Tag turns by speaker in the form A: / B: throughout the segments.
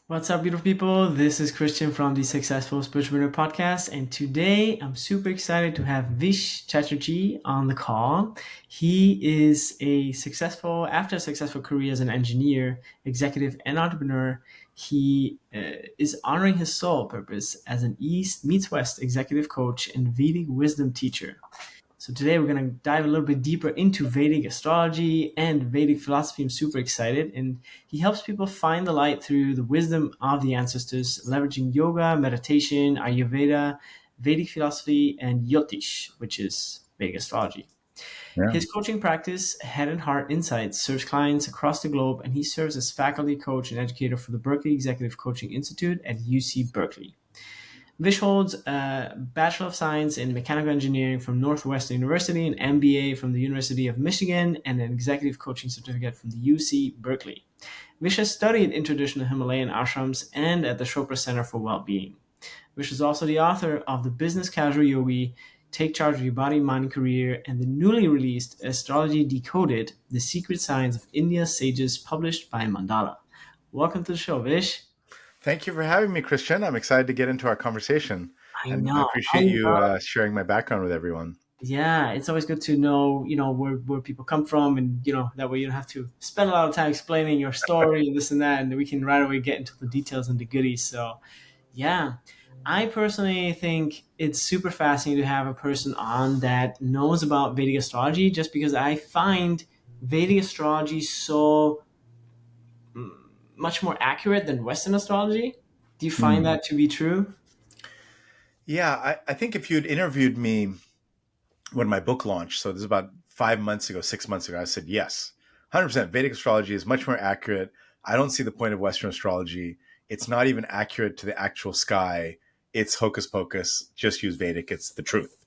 A: What's up, beautiful people? This is Christian from the Successful Spiritual Winner podcast, and today I'm super excited to have Vish Chatterji on the call. He is after a successful career as an engineer, executive, and entrepreneur. He is honoring his soul purpose as an East meets West executive coach and Vedic wisdom teacher. So today we're going to dive a little bit deeper into Vedic astrology and Vedic philosophy. I'm super excited. And he helps people find the light through the wisdom of the ancestors, leveraging yoga, meditation, Ayurveda, Vedic philosophy, and Jyotish, which is Vedic astrology.
B: Yeah.
A: His coaching practice, Head and Heart Insights, serves clients across the globe, and he serves as faculty coach and educator for the Berkeley Executive Coaching Institute at UC Berkeley. Vish holds a Bachelor of Science in Mechanical Engineering from Northwestern University, an MBA from the University of Michigan, and an Executive Coaching Certificate from the UC Berkeley. Vish has studied in traditional Himalayan ashrams and at the Chopra Center for Wellbeing. Vish is also the author of The Business Casual Yogi, Take Charge of Your Body, Mind, and Career, and the newly released Astrology Decoded, The Secret Science of India's Sages, published by Mandala. Welcome to the show, Vish.
B: Thank you for having me, Christian. I'm excited to get into our conversation,
A: I
B: and I
A: know.
B: appreciate you sharing my background with everyone.
A: Yeah, it's always good to know, where people come from, and that way you don't have to spend a lot of time explaining your story and this and that, and we can right away get into the details and the goodies. So, yeah, I personally think it's super fascinating to have a person on that knows about Vedic astrology, just because I find Vedic astrology so mm, much more accurate than Western astrology. Do you find
B: Hmm.
A: that to be true?
B: Yeah, I think if you'd interviewed me when my book launched, so this is about 5 months ago, 6 months ago, I said yes, 100%. Vedic astrology is much more accurate. I don't see the point of Western astrology. It's not even accurate to the actual sky. It's hocus pocus. Just use Vedic. It's the truth.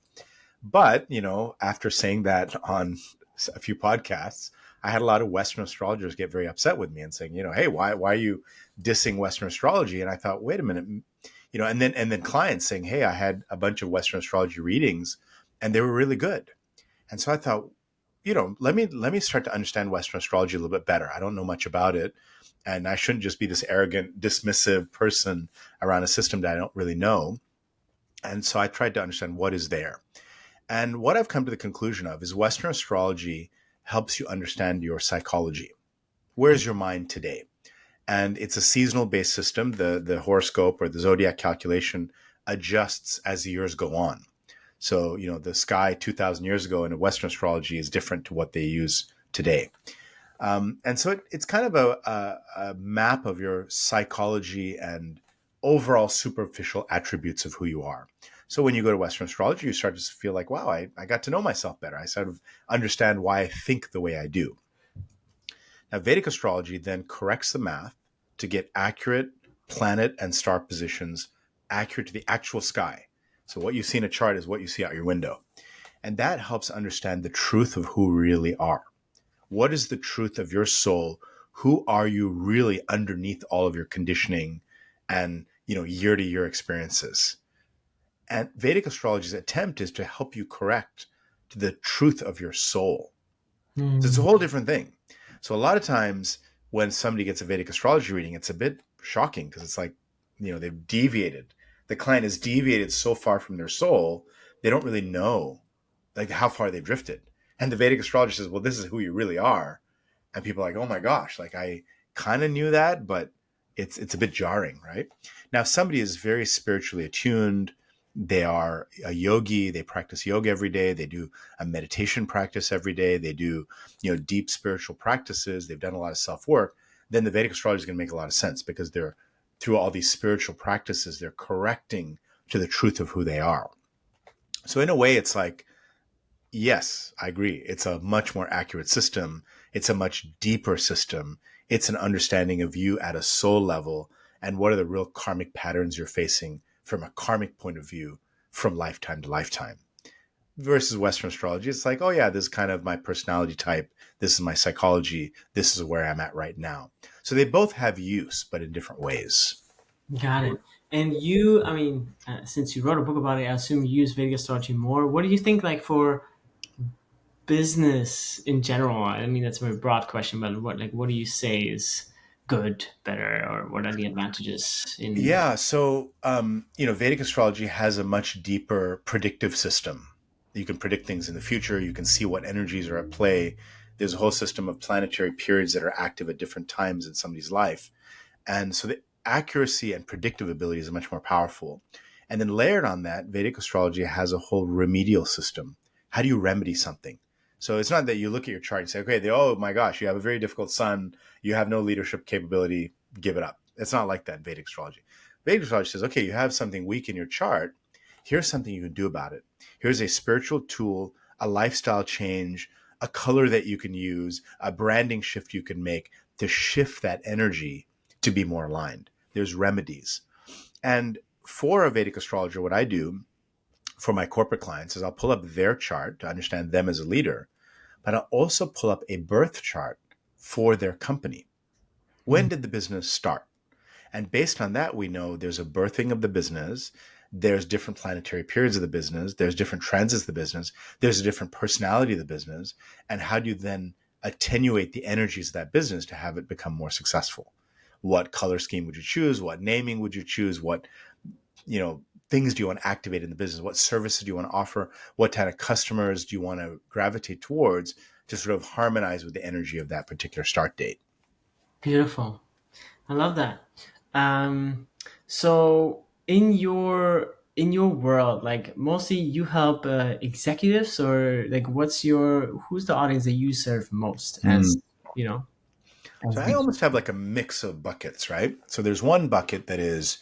B: But, after saying that on a few podcasts, I had a lot of Western astrologers get very upset with me and saying, hey, why are you dissing Western astrology? And I thought, wait a minute, and then clients saying, hey, I had a bunch of Western astrology readings and they were really good. And so I thought, let me start to understand Western astrology a little bit better. I don't know much about it. And I shouldn't just be this arrogant, dismissive person around a system that I don't really know. And so I tried to understand what is there. And what I've come to the conclusion of is Western astrology helps you understand your psychology. Where's your mind today? And it's a seasonal based system. The horoscope or the zodiac calculation adjusts as the years go on. So, the sky 2,000 years ago in Western astrology is different to what they use today. And so it's kind of a map of your psychology and overall superficial attributes of who you are. So when you go to Western astrology, you start to feel like, wow, I got to know myself better. I sort of understand why I think the way I do. Now, Vedic astrology then corrects the math to get accurate planet and star positions accurate to the actual sky. So what you see in a chart is what you see out your window. And that helps understand the truth of who we really are. What is the truth of your soul? Who are you really underneath all of your conditioning and, year to year experiences? And Vedic astrology's attempt is to help you correct to the truth of your soul. So it's a
A: Hmm.
B: whole different thing. So a lot of times when somebody gets a Vedic astrology reading, it's a bit shocking because it's like, they've deviated. The client has deviated so far from their soul, they don't really know like how far they've drifted. And the Vedic astrologer says, well, this is who you really are. And people are like, oh my gosh, like I kind of knew that, but it's a bit jarring, right? Now, if somebody is very spiritually attuned, they are a yogi, they practice yoga every day, they do a meditation practice every day, they do, deep spiritual practices, they've done a lot of self-work, then the Vedic astrology is going to make a lot of sense because they're through all these spiritual practices, they're correcting to the truth of who they are. So in a way, it's like, yes, I agree. It's a much more accurate system. It's a much deeper system. It's an understanding of you at a soul level and what are the real karmic patterns you're facing from a karmic point of view from lifetime to lifetime. Versus Western astrology, it's like, oh yeah, this is kind of my personality type. This is my psychology. This is where I'm at right now. So they both have use, but in different ways.
A: Got it. And you, since you wrote a book about it, I assume you use Vedic astrology more. What do you think, like for business in general? I mean, that's a very broad question, but what do you say is? good, better, or what are the advantages in?
B: Yeah. So, Vedic astrology has a much deeper predictive system. You can predict things in the future. You can see what energies are at play. There's a whole system of planetary periods that are active at different times in somebody's life. And so the accuracy and predictive abilities are much more powerful. And then layered on that, Vedic astrology has a whole remedial system. How do you remedy something? So it's not that you look at your chart and say, okay, oh my gosh, you have a very difficult sun, you have no leadership capability, give it up. It's not like that in Vedic astrology. Vedic astrology says, okay, you have something weak in your chart. Here's something you can do about it. Here's a spiritual tool, a lifestyle change, a color that you can use, a branding shift you can make to shift that energy to be more aligned. There's remedies. And for a Vedic astrologer, what I do for my corporate clients is I'll pull up their chart to understand them as a leader, but I'll also pull up a birth chart for their company. When did the business start? And based on that, we know there's a birthing of the business. There's different planetary periods of the business. There's different transits of the business. There's a different personality of the business. And how do you then attenuate the energies of that business to have it become more successful? What color scheme would you choose? What naming would you choose? What, things do you want to activate in the business? What services do you want to offer? What kind of customers do you want to gravitate towards to sort of harmonize with the energy of that particular start date?
A: Beautiful. I love that. Um, so in your world, like mostly you help executives, or like who's the audience that you serve most as
B: Mm.
A: you know
B: So
A: as
B: I
A: VP?
B: almost have like a mix of buckets, right? So there's one bucket that is,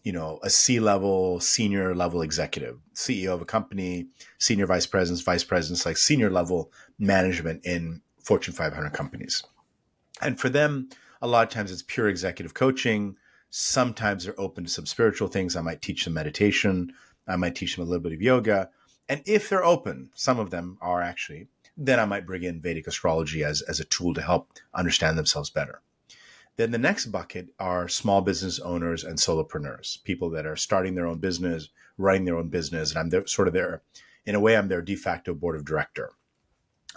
B: a C-level, senior level executive, CEO of a company, senior vice presidents, like senior level management in Fortune 500 companies. And for them, a lot of times it's pure executive coaching. Sometimes they're open to some spiritual things. I might teach them meditation. I might teach them a little bit of yoga. And if they're open, some of them are actually, then I might bring in Vedic astrology as a tool to help understand themselves better. Then the next bucket are small business owners and solopreneurs, people that are starting their own business, running their own business. And I'm in a way, I'm their de facto board of director.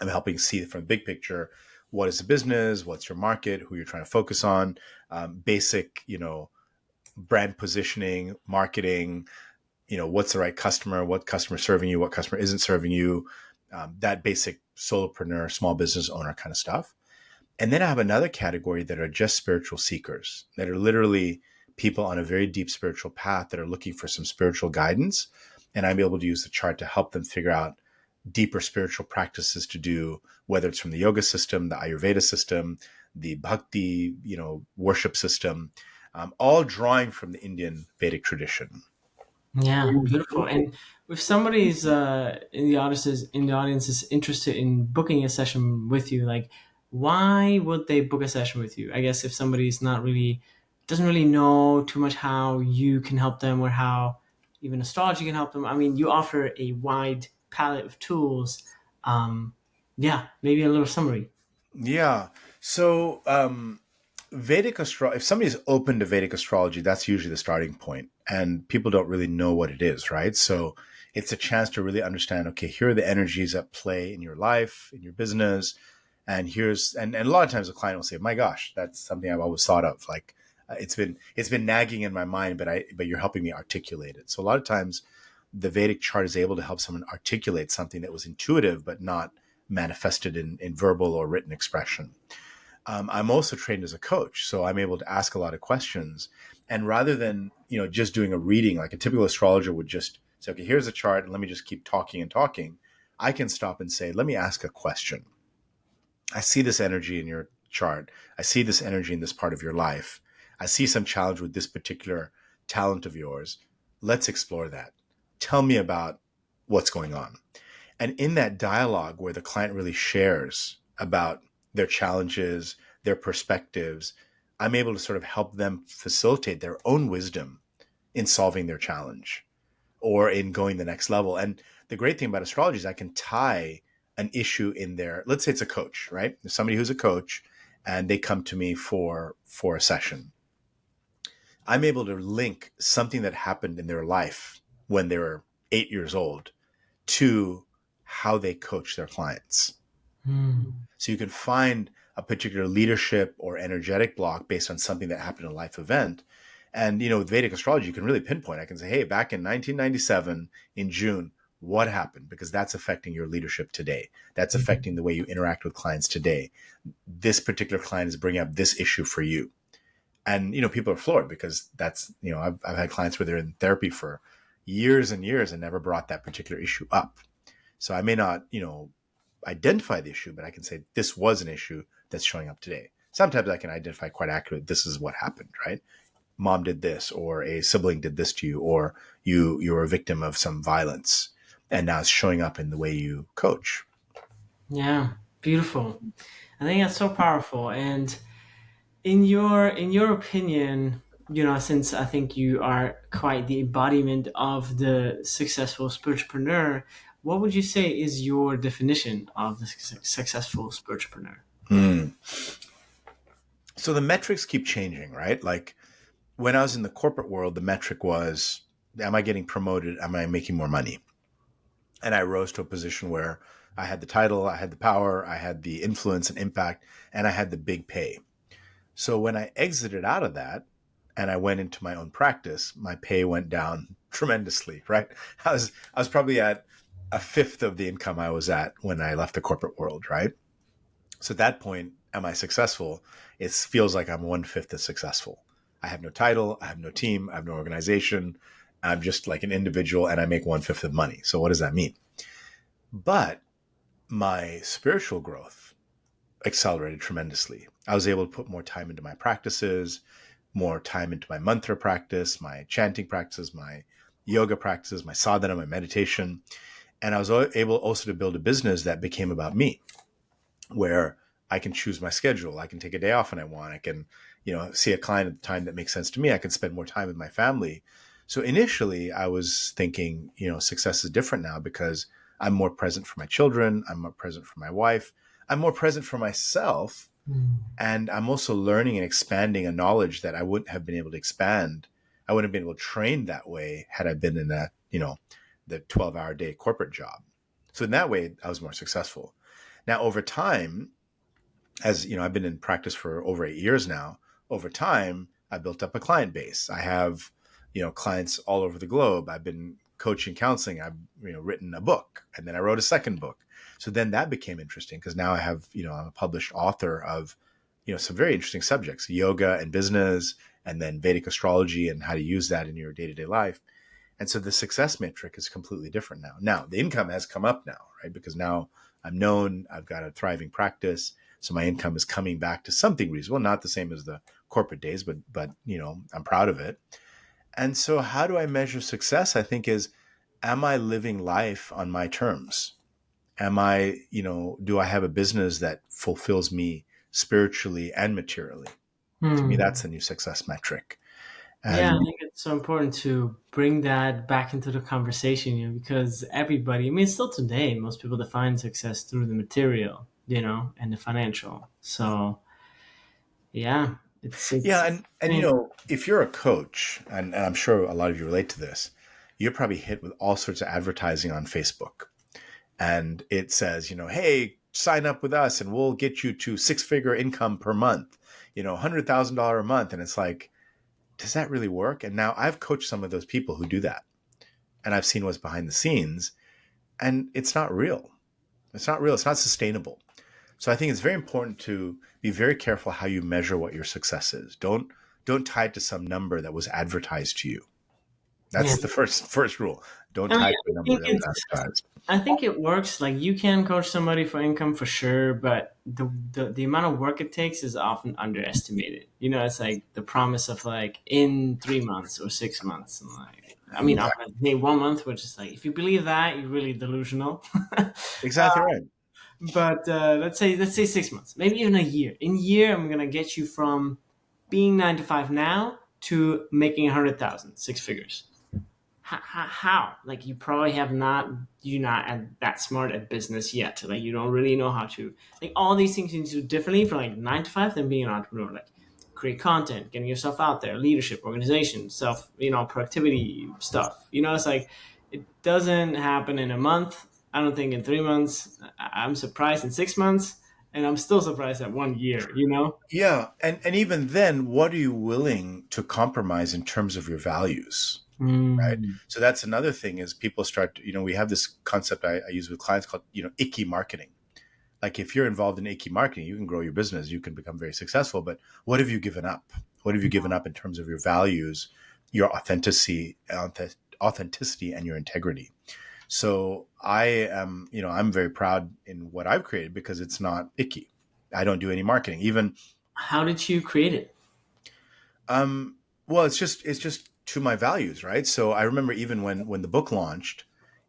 B: I'm helping see from the big picture, what is the business, what's your market, who you're trying to focus on, basic, brand positioning, marketing, what's the right customer, what customer is serving you, what customer isn't serving you, that basic solopreneur, small business owner kind of stuff. And then I have another category that are just spiritual seekers, that are literally people on a very deep spiritual path that are looking for some spiritual guidance. And I'm able to use the chart to help them figure out deeper spiritual practices to do, whether it's from the yoga system, the Ayurveda system, the bhakti, worship system, all drawing from the Indian Vedic tradition.
A: Yeah, beautiful. And if somebody's in the audience is interested in booking a session with you, like why would they book a session with you? I guess if somebody's not really doesn't really know too much how you can help them, or how even astrology can help them. I mean, you offer a wide palette of tools. Um, yeah, maybe a little summary.
B: Yeah. So, Vedic astrology, if somebody's open to Vedic astrology, that's usually the starting point. And people don't really know what it is, right? So it's a chance to really understand, okay, here are the energies at play in your life, in your business. And a lot of times the client will say, my gosh, that's something I've always thought of. Like it's been nagging in my mind, but you're helping me articulate it. So a lot of times the Vedic chart is able to help someone articulate something that was intuitive, but not manifested in verbal or written expression. I'm also trained as a coach, so I'm able to ask a lot of questions. And rather than just doing a reading, like a typical astrologer would just say, "Okay, here's a chart, and let me just keep talking and talking," I can stop and say, "Let me ask a question. I see this energy in your chart. I see this energy in this part of your life. I see some challenge with this particular talent of yours. Let's explore that. Tell me about what's going on." And in that dialogue where the client really shares about their challenges, their perspectives, I'm able to sort of help them facilitate their own wisdom in solving their challenge or in going the next level. And the great thing about astrology is I can tie an issue in there. Let's say it's a coach, right? There's somebody who's a coach and they come to me for a session. I'm able to link something that happened in their life when they were 8 years old to how they coach their clients.
A: Hmm.
B: So you can find a particular leadership or energetic block based on something that happened in a life event. And, with Vedic astrology, you can really pinpoint. I can say, hey, back in 1997 in June, what happened? Because that's affecting your leadership today. That's affecting the way you interact with clients today. This particular client is bringing up this issue for you. And, people are floored because that's, I've had clients where they're in therapy for years and years and never brought that particular issue up. So I may not, identify the issue, but I can say this was an issue that's showing up today. Sometimes I can identify quite accurately, this is what happened, right? Mom did this, or a sibling did this to you, or you were a victim of some violence, and now it's showing up in the way you coach.
A: Yeah, beautiful. I think that's so powerful. And in your opinion, since I think you are quite the embodiment of the successful spiritualpreneur, what would you say is your definition of the successful spiritualpreneur?
B: So the metrics keep changing, right? Like when I was in the corporate world, the metric was, am I getting promoted? Am I making more money? And I rose to a position where I had the title, I had the power, I had the influence and impact, and I had the big pay. So when I exited out of that and I went into my own practice, my pay went down tremendously, right? I was probably at a fifth of the income I was at when I left the corporate world, right? So at that point, am I successful? It feels like I'm 1/5 as successful. I have no title, I have no team, I have no organization. I'm just like an individual and I make 1/5 of money. So what does that mean? But my spiritual growth accelerated tremendously. I was able to put more time into my practices, more time into my mantra practice, my chanting practices, my yoga practices, my sadhana, my meditation. And I was able also to build a business that became about me, where I can choose my schedule. I can take a day off when I want. I can, see a client at the time that makes sense to me. I can spend more time with my family. So initially I was thinking, success is different now because I'm more present for my children. I'm more present for my wife. I'm more present for myself. And I'm also learning and expanding a knowledge that I wouldn't have been able to expand. I wouldn't have been able to train that way had I been in that, the 12-hour day corporate job. So in that way, I was more successful. Now, over time, as I've been in practice for over 8 years now. Over time, I built up a client base. I have, clients all over the globe. I've been coaching, counseling. I've, written a book, and then I wrote a second book. So then that became interesting because now I have, I'm a published author of, some very interesting subjects, yoga and business, and then Vedic astrology and how to use that in your day-to-day life. And so the success metric is completely different now. Now, the income has come up now, right? Because now I'm known, I've got a thriving practice. So my income is coming back to something reasonable, not the same as the corporate days, but I'm proud of it. And so how do I measure success? I think is, am I living life on my terms? Am I, do I have a business that fulfills me spiritually and materially? To me, that's the new success metric.
A: Yeah, I
B: And
A: think it's so important to bring that back into the conversation, because everybody, I mean, still today, most people define success through the material, and the financial. So, yeah, it's
B: yeah, and if you're a coach, and I'm sure a lot of you relate to this, you're probably hit with all sorts of advertising on Facebook. And it says, hey, sign up with us and we'll get you to 6-figure income per month, $100,000 a month. And it's like, does that really work? And now I've coached some of those people who do that. And I've seen what's behind the scenes, and it's not real. It's not real. It's not sustainable. So I think it's very important to be very careful how you measure what your success is. Don't tie it to some number that was advertised to you.
A: yeah.
B: That's the first rule. Don't
A: I mean,
B: tie it to a
A: I
B: number
A: think
B: that was
A: it's
B: advertised.
A: I think it works. Like, you can coach somebody for income for sure, but the amount of work it takes is often underestimated. It's like the promise of like in 3 months or 6 months. And like, I mean,
B: Yeah,
A: often maybe 1 month, which is like, if you believe that, you're really delusional.
B: exactly right.
A: But let's say 6 months, maybe even a year. In a year, I'm gonna get you from being 9 to 5 now to making 100,000, 6 figures. How? Like, you probably you're not that smart at business yet. Like, you don't really know how to, like, all these things you need to do differently from like 9 to 5 than being an entrepreneur. Like, create content, getting yourself out there, leadership, organization, self, productivity stuff. It's like, it doesn't happen in a month. I don't think in 3 months. I'm surprised in 6 months. And I'm still surprised at 1 year, you know?
B: Yeah, and even then, what are you willing to compromise in terms of your values? Right.
A: Mm.
B: So that's another thing is people start, we have this concept I use with clients called, icky marketing. Like if you're involved in icky marketing, you can grow your business, you can become very successful. But what have you given up? What have you given up in terms of your values, your authenticity and your integrity? So I am, I'm very proud in what I've created because it's not icky. I don't do any marketing. Even
A: How did you create it?
B: Um, well, it's just to my values, right? So I remember even when the book launched,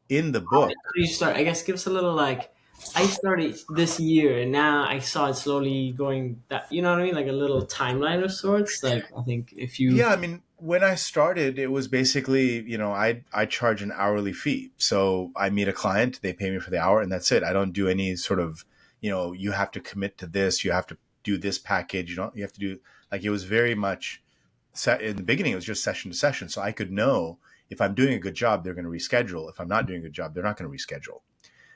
B: in the
A: How did
B: book,
A: you start? I guess give us a little like, I started this year and now I saw it slowly going that, you know what I mean? Like a little timeline of sorts. Like, I think if you,
B: yeah, I mean, when I started, it was basically, I charge an hourly fee. So I meet a client, they pay me for the hour, and that's it. I don't do any sort of, you have to commit to this, you have to do this package, you have to do like it was very much set in the beginning. It was just session to session, so I could know if I'm doing a good job, they're going to reschedule. If I'm not doing a good job, they're not going to reschedule.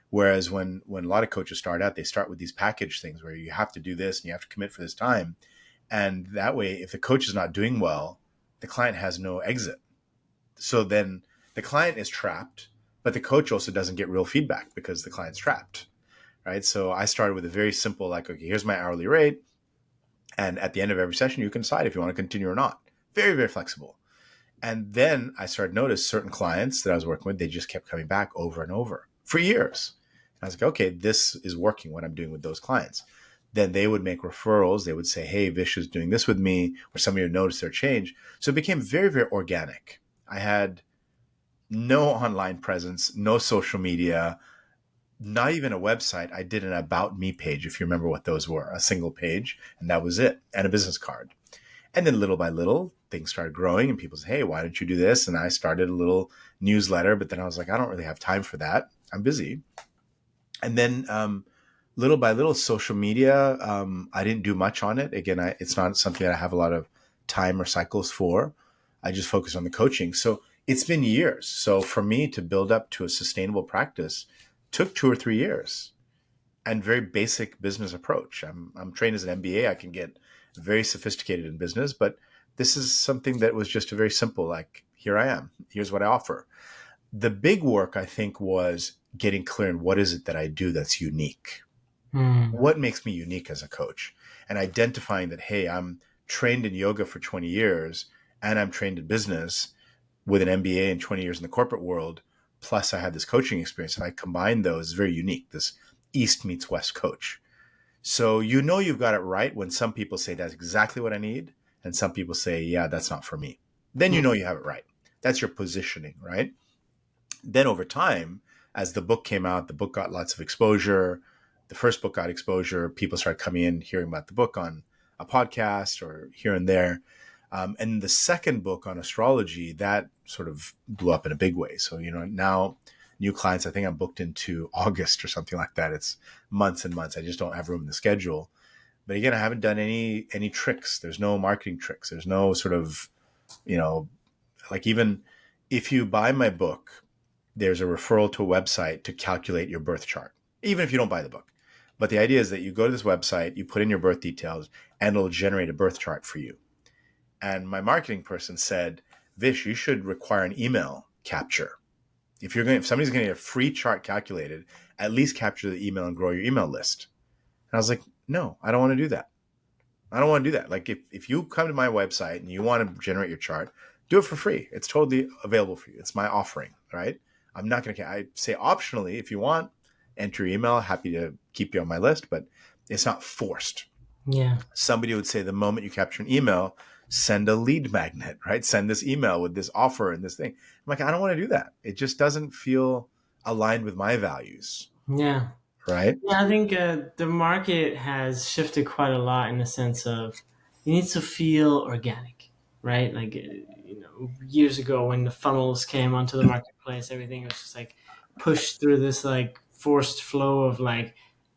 B: Whereas when a lot of coaches start out, they start with these package things where you have to do this and you have to commit for this time. And that way, if the coach is not doing well, the client has no exit. So then the client is trapped, but the coach also doesn't get real feedback because the client's trapped. Right. So I started with a very simple, like, okay, here's my hourly rate. And at the end of every session, you can decide if you want to continue or not. Very, very flexible. And then I started to notice certain clients that I was working with, they just kept coming back over and over for years. And I was like, okay, this is working, what I'm doing with those clients. Then they would make referrals. They would say, hey, Vish is doing this with me, or somebody would notice their change. So it became very, very organic. I had no online presence, no social media, not even a website. I did an about me page, if you remember what those were, a single page, and that was it, and a business card. And then little by little, things started growing and people said, hey, why don't you do this? And I started a little newsletter, but then I was like, I don't really have time for that. I'm busy. And then little by little, social media, I didn't do much on it. Again, it's not something that I have a lot of time or cycles for. I just focus on the coaching. So it's been years. So for me to build up to a sustainable practice took 2 or 3 years and very basic business approach. I'm trained as an MBA. I can get very sophisticated in business, but this is something that was just a very simple, like, here I am. Here's what I offer. The big work, I think, was getting clear on what is it that I do that's unique.
A: hmm.
B: What makes me unique as a coach? And identifying that, hey, I'm trained in yoga for 20 years and I'm trained in business with an MBA and 20 years in the corporate world. Plus I had this coaching experience and I combined those. It's very unique. This East meets West coach. So you've got it right when some people say that's exactly what I need, and some people say, yeah, that's not for me. Then you have it right. That's your positioning, right? Then over time, as the book came out, the book got lots of exposure. The first book got exposure. People started coming in, hearing about the book on a podcast or here and there. And the second book on astrology, that sort of blew up in a big way. So, now new clients, I think I'm booked into August or something like that. It's months and months. I just don't have room in the schedule. But again, I haven't done any tricks. There's no marketing tricks. There's no sort of, like, even if you buy my book, there's a referral to a website to calculate your birth chart, even if you don't buy the book. But the idea is that you go to this website, you put in your birth details, and it'll generate a birth chart for you. And my marketing person said, Vish, you should require an email capture. If somebody's going to get a free chart calculated, at least capture the email and grow your email list. And I was like, no, I don't want to do that. I don't want to do that. Like, if you come to my website and you want to generate your chart, do it for free. It's totally available for you. It's my offering, right? I'm not going to, I say optionally, if you want, enter your email, happy to keep you on my list, but it's not forced.
A: Yeah.
B: Somebody would say the moment you capture an email, send a lead magnet, right? Send this email with this offer and this thing. I'm like, I don't want to do that. It just doesn't feel aligned with my values,
A: Yeah.
B: right?
A: Yeah, I think the market has shifted quite a lot in the sense of it needs to feel organic, right? Like, years ago when the funnels came onto the marketplace, everything was just like pushed through this like forced flow of like,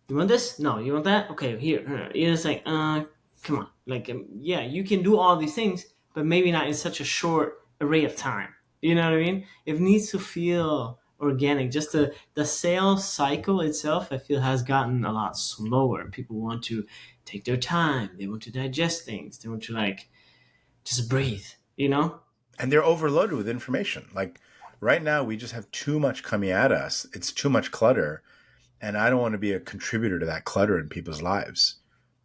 A: you want this? No, you want that? Okay, here. It's like, come on. Like, yeah, you can do all these things, but maybe not in such a short array of time. You know what I mean? It needs to feel organic. Just the sales cycle itself, I feel, has gotten a lot slower. People want to take their time. They want to digest things. They want to like just breathe, you know?
B: And they're overloaded with information. Like right now, we just have too much coming at us. It's too much clutter. And I don't want to be a contributor to that clutter in people's lives,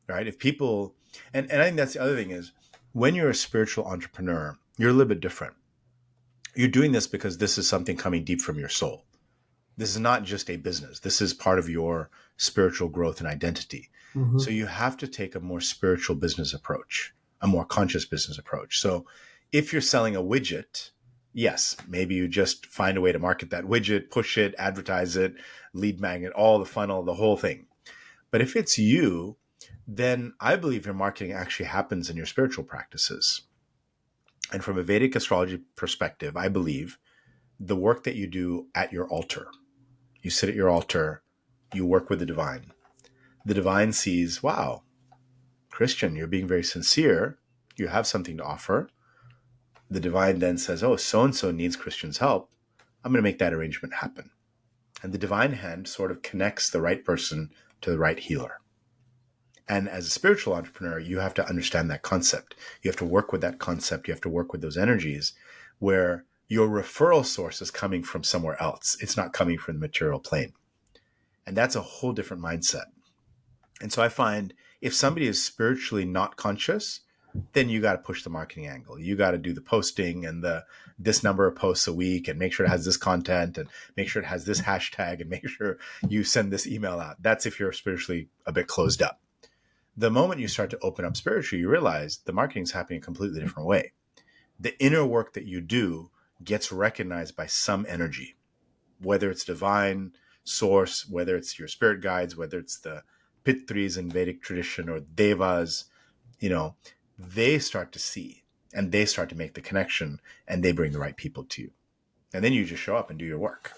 B: right? If people, and I think that's the other thing is when you're a spiritual entrepreneur, you're a little bit different. You're doing this because this is something coming deep from your soul. This is not just a business. This is part of your spiritual growth and identity.
A: Mm-hmm.
B: So you have to take a more spiritual business approach, a more conscious business approach. So if you're selling a widget, yes, maybe you just find a way to market that widget, push it, advertise it, lead magnet, all the funnel, the whole thing. But if it's you, then I believe your marketing actually happens in your spiritual practices. And from a Vedic astrology perspective, I believe the work that you do at your altar, you sit at your altar, you work with the divine. The divine sees, wow, Christian, you're being very sincere. You have something to offer. The divine then says, oh, so-and-so needs Christian's help. I'm going to make that arrangement happen. And the divine hand sort of connects the right person to the right healer. And as a spiritual entrepreneur, you have to understand that concept. You have to work with that concept. You have to work with those energies where your referral source is coming from somewhere else. It's not coming from the material plane. And that's a whole different mindset. And so I find if somebody is spiritually not conscious, then you got to push the marketing angle. You got to do the posting and this number of posts a week and make sure it has this content and make sure it has this hashtag and make sure you send this email out. That's if you're spiritually a bit closed up. The moment you start to open up spiritually, you realize the marketing is happening a completely different way. The inner work that you do gets recognized by some energy, whether it's divine source, whether it's your spirit guides, whether it's the Pitris in Vedic tradition or Devas, they start to see and they start to make the connection and they bring the right people to you. And then you just show up and do your work.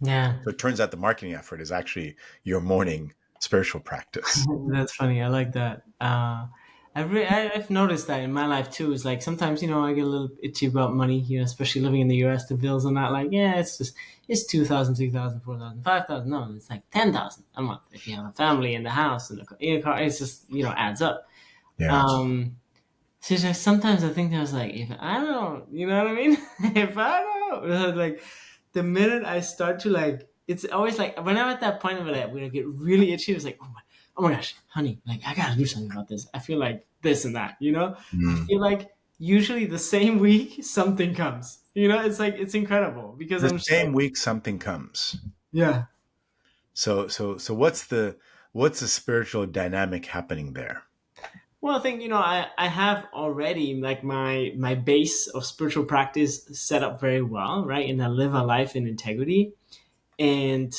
A: Yeah.
B: So it turns out the marketing effort is actually your morning spiritual practice.
A: That's funny. I like that. I've noticed that in my life too. It's like sometimes, I get a little itchy about money, especially living in the US, the bills are not like, yeah, it's 2,000, 3,000, 4,000, 5,000. No, it's like 10,000 a month. If you have a family and the house and a car, it's just, adds up.
B: Yeah.
A: So it's like, sometimes I think I was like, if I don't, you know what I mean? If I don't, like the minute I start to like, it's always like when I'm at that point where I get really itchy, it's like, oh my gosh, honey, like I gotta do something about this. I feel like this and that, I feel like usually the same week something comes, it's like, it's incredible because
B: The
A: I'm just
B: same
A: like,
B: week something comes.
A: yeah.
B: So what's the spiritual dynamic happening there?
A: Well, I think, I have already like my base of spiritual practice set up very well, right? And I live a life in integrity. And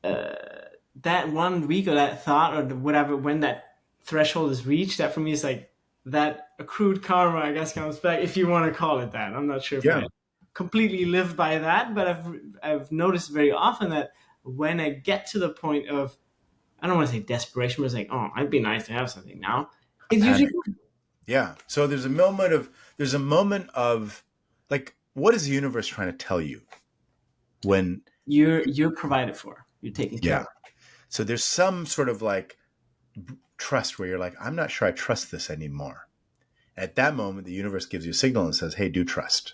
A: that one week or that thought or whatever, when that threshold is reached, that for me is like that accrued karma, I guess, comes back, if you want to call it that. I'm not sure if
B: Yeah.
A: I completely live by that, but I've noticed very often that when I get to the point of, I don't want to say desperation, but it's like, oh, it'd be nice to have something now. It's usually
B: Yeah. So there's a moment of like, what is the universe trying to tell you when
A: you're provided for, you're taken care of.
B: So there's some sort of like trust where you're like, I'm not sure I trust this anymore. At that moment, the universe gives you a signal and says, hey, do trust.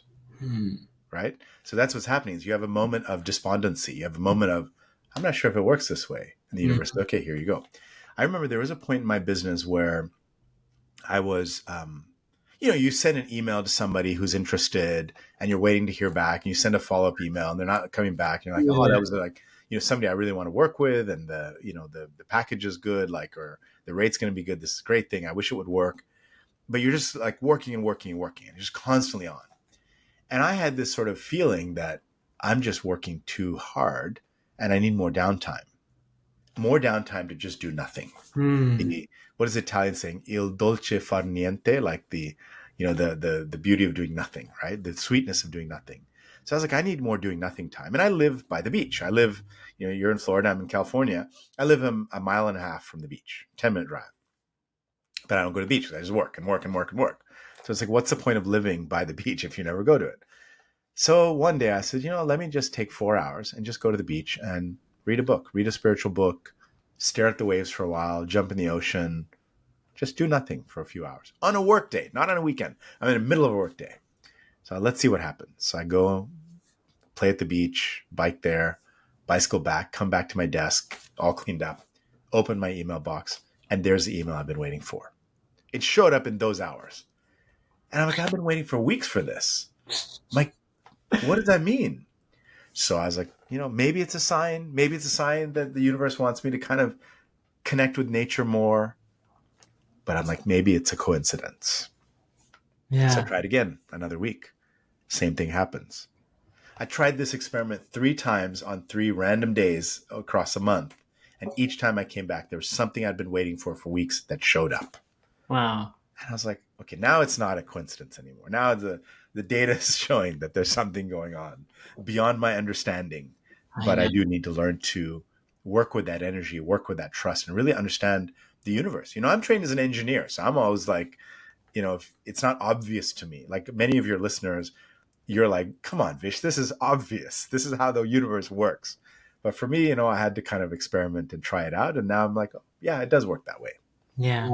B: Right? So that's what's happening is you have a moment of despondency. You have a moment of, I'm not sure if it works this way. And the universe says, okay, here you go. I remember there was a point in my business where I was, you send an email to somebody who's interested and you're waiting to hear back and you send a follow-up email and they're not coming back. And you're like, oh, that was like, somebody I really want to work with. And the package is good, like, or the rate's going to be good. This is a great thing. I wish it would work. But you're just like working and working and working and you're just constantly on. And I had this sort of feeling that I'm just working too hard and I need more downtime to just do nothing. What is the Italian saying? Il dolce far niente, like the beauty of doing nothing, right? The sweetness of doing nothing. So I was like, I need more doing nothing time. And I live by the beach. I live, you're in Florida, I'm in California. I live a mile and a half from the beach, 10-minute drive. But I don't go to the beach. I just work and work and work and work. So it's like, what's the point of living by the beach if you never go to it? So one day I said, let me just take 4 hours and just go to the beach and read a book, read a spiritual book, stare at the waves for a while, jump in the ocean, just do nothing for a few hours on a work day, not on a weekend. I'm in the middle of a work day. So let's see what happens. So I go play at the beach, bike there, bicycle back, come back to my desk, all cleaned up, open my email box, and there's the email I've been waiting for. It showed up in those hours. And I'm like, I've been waiting for weeks for this. I'm like, what does that mean? So I was like, maybe it's a sign. Maybe it's a sign that the universe wants me to kind of connect with nature more. But I'm like, maybe it's a coincidence.
A: Yeah.
B: So I tried again, another week. Same thing happens. I tried this experiment 3 times on 3 random days across a month. And each time I came back, there was something I'd been waiting for weeks that showed up.
A: Wow.
B: And I was like, okay, now it's not a coincidence anymore. Now the data is showing that there's something going on beyond my understanding. But I do need to learn to work with that energy, work with that trust, and really understand the universe. I'm trained as an engineer, so I'm always like, if it's not obvious to me, like many of your listeners, you're like, come on, Vish, this is obvious. This is how the universe works. But for me, I had to kind of experiment and try it out. And now I'm like, oh, yeah, it does work that way.
A: Yeah.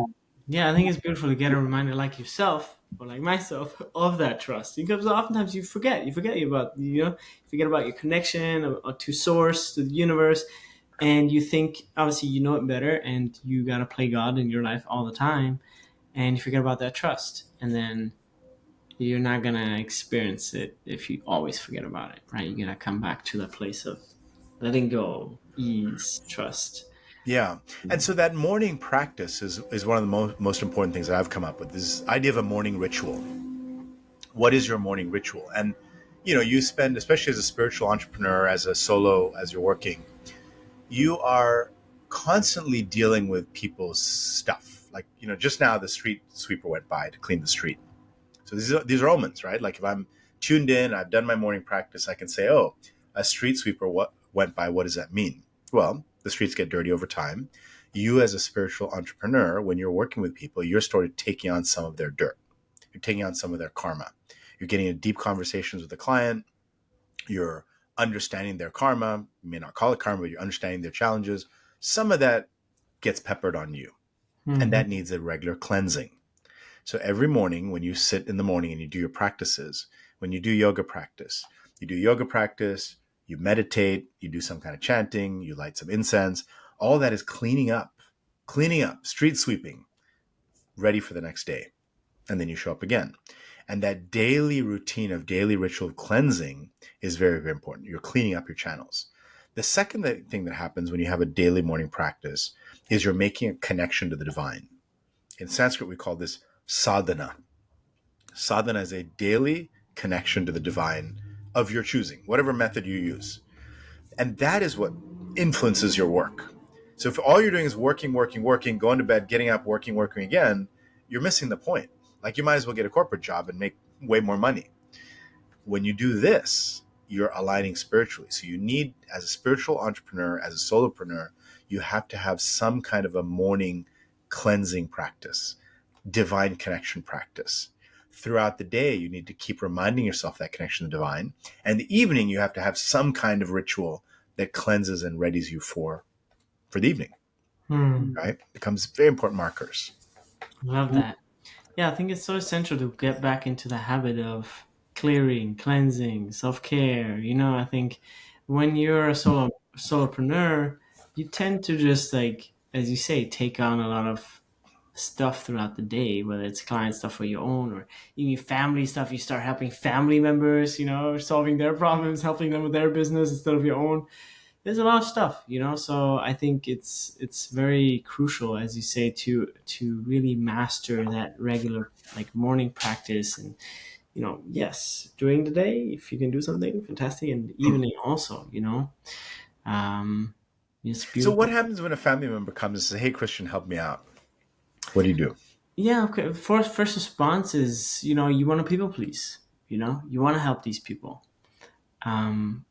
A: Yeah, I think it's beautiful to get a reminder like yourself or like myself of that trust, because oftentimes you forget about forget about your connection or to source, to the universe, and you think obviously you know it better and you got to play God in your life all the time, and you forget about that trust, and then you're not gonna experience it if you always forget about it, right? You're gonna come back to that place of letting go, ease, trust.
B: Yeah. And so that morning practice is one of the most important things that I've come up with, this idea of a morning ritual. What is your morning ritual? And, you spend, especially as a spiritual entrepreneur, as a solo, as you're working, you are constantly dealing with people's stuff. Like, just now the street sweeper went by to clean the street. So these are omens, right? Like if I'm tuned in, I've done my morning practice, I can say, oh, a street sweeper went by. What does that mean? Well, the streets get dirty over time. You as a spiritual entrepreneur, when you're working with people, you're sort of taking on some of their dirt. You're taking on some of their karma. You're getting into deep conversations with the client. You're understanding their karma. You may not call it karma, but you're understanding their challenges. Some of that gets peppered on you.
A: Mm-hmm.
B: And that needs a regular cleansing. So every morning when you sit in the morning and you do your practices, when you do yoga practice, you meditate, you do some kind of chanting, you light some incense, all that is cleaning up, street sweeping, ready for the next day. And then you show up again. And that daily routine of daily ritual cleansing is very, very important. You're cleaning up your channels. The second thing that happens when you have a daily morning practice is you're making a connection to the divine. In Sanskrit, we call this sadhana. Sadhana is a daily connection to the divine of your choosing, whatever method you use. And that is what influences your work. So if all you're doing is working, going to bed, getting up, working again, you're missing the point. Like you might as well get a corporate job and make way more money. When you do this, you're aligning spiritually. So you need, as a spiritual entrepreneur, as a solopreneur, you have to have some kind of a morning cleansing practice, divine connection practice. Throughout the day, you need to keep reminding yourself that connection to the divine. And in the evening, you have to have some kind of ritual that cleanses and readies you for the evening. Right? It becomes very important markers.
A: Love that. Yeah, I think it's so essential to get back into the habit of clearing, cleansing, self-care. I think when you're a solopreneur, you tend to just like, as you say, take on a lot of stuff throughout the day, whether it's client stuff for your own or even family stuff. You start helping family members, solving their problems, helping them with their business instead of your own. There's a lot of stuff, so I think it's very crucial, as you say, to really master that regular like morning practice. And yes, during the day if you can do something fantastic, and evening also, it's beautiful.
B: So what happens when a family member comes and says, hey, Christian, help me out? What do you do?
A: Yeah, okay. First response is, you want to people please. You want to help these people. And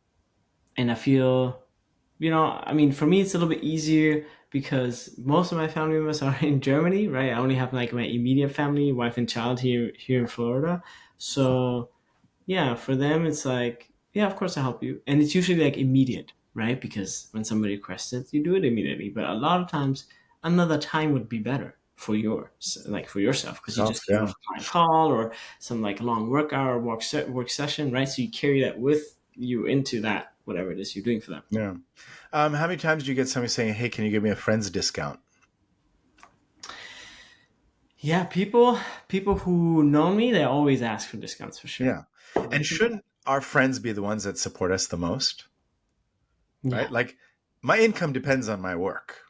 A: I feel, for me, it's a little bit easier because most of my family members are in Germany, right? I only have like my immediate family, wife and child here in Florida. So yeah, for them, it's like, yeah, of course I'll help you. And it's usually like immediate, right? Because when somebody requests it, you do it immediately. But a lot of times, another time would be better for like for yourself, because you
B: Self,
A: just came
B: yeah.
A: off a client call or some like long work hour, work session, right? So you carry that with you into that, whatever it is you're doing for them.
B: Yeah. How many times do you get somebody saying, hey, can you give me a friend's discount?
A: Yeah, people who know me, they always ask for discounts for sure.
B: Yeah. And shouldn't our friends be the ones that support us the most?
A: Yeah.
B: Right? Like my income depends on my work.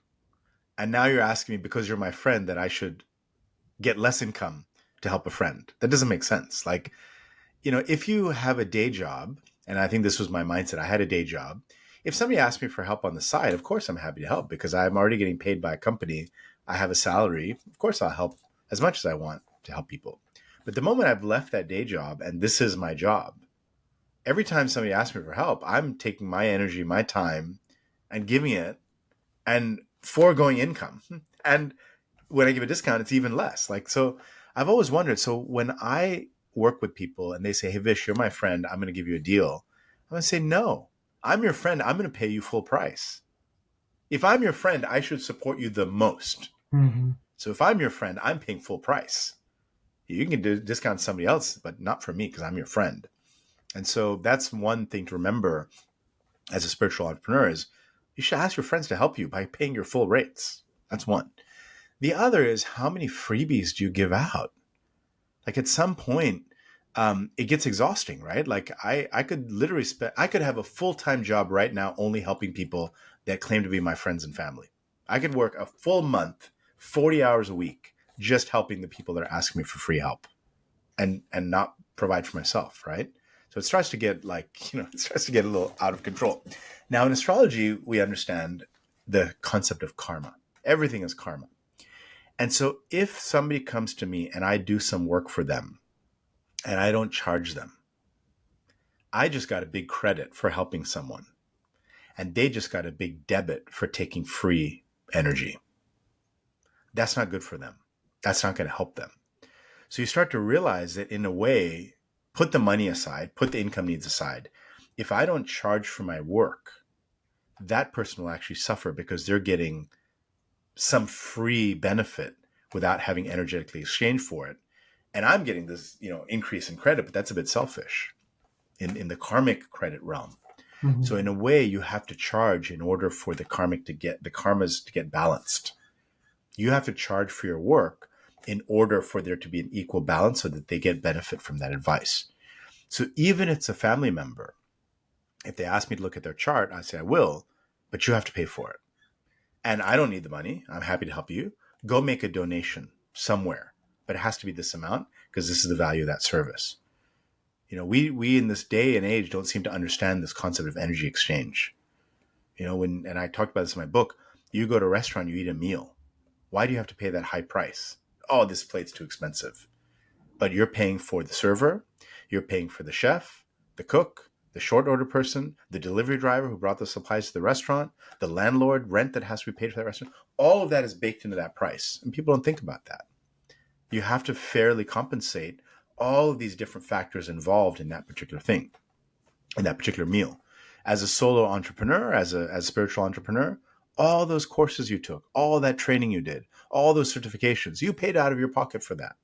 B: And now you're asking me because you're my friend that I should get less income to help a friend. That doesn't make sense. Like, if you have a day job, and I think this was my mindset, I had a day job. If somebody asked me for help on the side, of course I'm happy to help because I'm already getting paid by a company. I have a salary. Of course I'll help as much as I want to help people. But the moment I've left that day job and this is my job, every time somebody asks me for help, I'm taking my energy, my time, and giving it and foregoing income. And when I give a discount, it's even less. Like, so I've always wondered. So when I work with people and they say, hey, Vish, you're my friend, I'm going to give you a deal. I'm going to say, no, I'm your friend. I'm going to pay you full price. If I'm your friend, I should support you the most.
A: Mm-hmm.
B: So if I'm your friend, I'm paying full price. You can discount somebody else, but not for me because I'm your friend. And so that's one thing to remember as a spiritual entrepreneur is you should ask your friends to help you by paying your full rates. That's one. The other is how many freebies do you give out? Like at some point, it gets exhausting, right? Like I could literally I could have a full-time job right now only helping people that claim to be my friends and family. I could work a full month, 40 hours a week, just helping the people that are asking me for free help and not provide for myself, right? So it starts to get it starts to get a little out of control. Now in astrology, we understand the concept of karma. Everything is karma. And so if somebody comes to me and I do some work for them and I don't charge them, I just got a big credit for helping someone. And they just got a big debit for taking free energy. That's not good for them. That's not going to help them. So you start to realize that in a way, put the money aside, put the income needs aside. If I don't charge for my work, that person will actually suffer because they're getting some free benefit without having energetically exchanged for it. And I'm getting this, increase in credit, but that's a bit selfish in the karmic credit realm.
A: Mm-hmm.
B: So in a way, you have to charge in order for the karmas to get balanced. You have to charge for your work in order for there to be an equal balance so that they get benefit from that advice. So even if it's a family member, if they ask me to look at their chart, I say I will, but you have to pay for it. And I don't need the money. I'm happy to help you. Go make a donation somewhere, but it has to be this amount because this is the value of that service. We in this day and age don't seem to understand this concept of energy exchange. And I talked about this in my book, you go to a restaurant, you eat a meal. Why do you have to pay that high price? Oh, this plate's too expensive. But you're paying for the server, you're paying for the chef, the cook, the short order person, the delivery driver who brought the supplies to the restaurant, the landlord rent that has to be paid for that restaurant. All of that is baked into that price. And people don't think about that. You have to fairly compensate all of these different factors involved in that particular thing, in that particular meal. As a solo entrepreneur, as a spiritual entrepreneur, all those courses you took, all that training you did, all those certifications, you paid out of your pocket for that.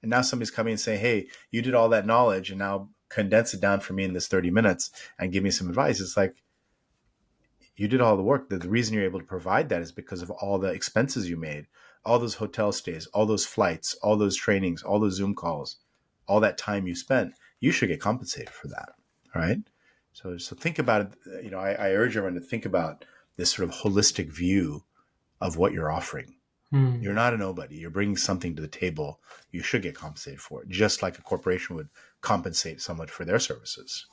B: And now somebody's coming and saying, hey, you did all that knowledge and now condense it down for me in this 30 minutes and give me some advice. It's like, you did all the work. The reason you're able to provide that is because of all the expenses you made, all those hotel stays, all those flights, all those trainings, all those Zoom calls, all that time you spent. You should get compensated for that. All right. So think about it. I urge everyone to think about this sort of holistic view of what you're offering. You're not a nobody. You're bringing something to the table. You should get compensated for it, just like a corporation would compensate someone for their services.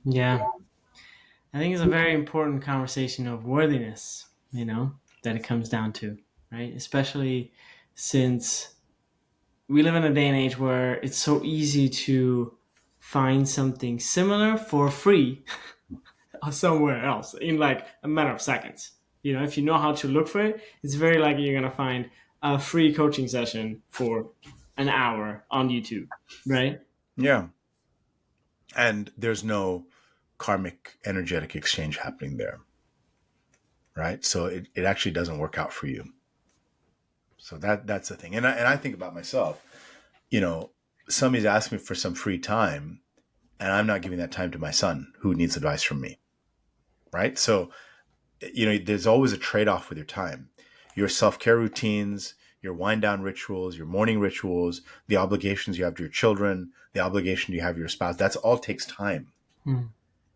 A: Yeah. I think it's a very important conversation of worthiness, that it comes down to, right? Especially since we live in a day and age where it's so easy to find something similar for free somewhere else in like a matter of seconds. If you know how to look for it, it's very likely you're going to find a free coaching session for an hour on YouTube, right?
B: Yeah. And there's no karmic energetic exchange happening there, right? So it actually doesn't work out for you. So that's the thing. And I think about myself, you know, somebody's asking me for some free time and I'm not giving that time to my son who needs advice from me, right? So, you know, there's always a trade-off with your time. Your self-care routines, your wind down rituals, your morning rituals, the obligations you have to your children, the obligation you have to your spouse, that's all takes time.
A: Mm.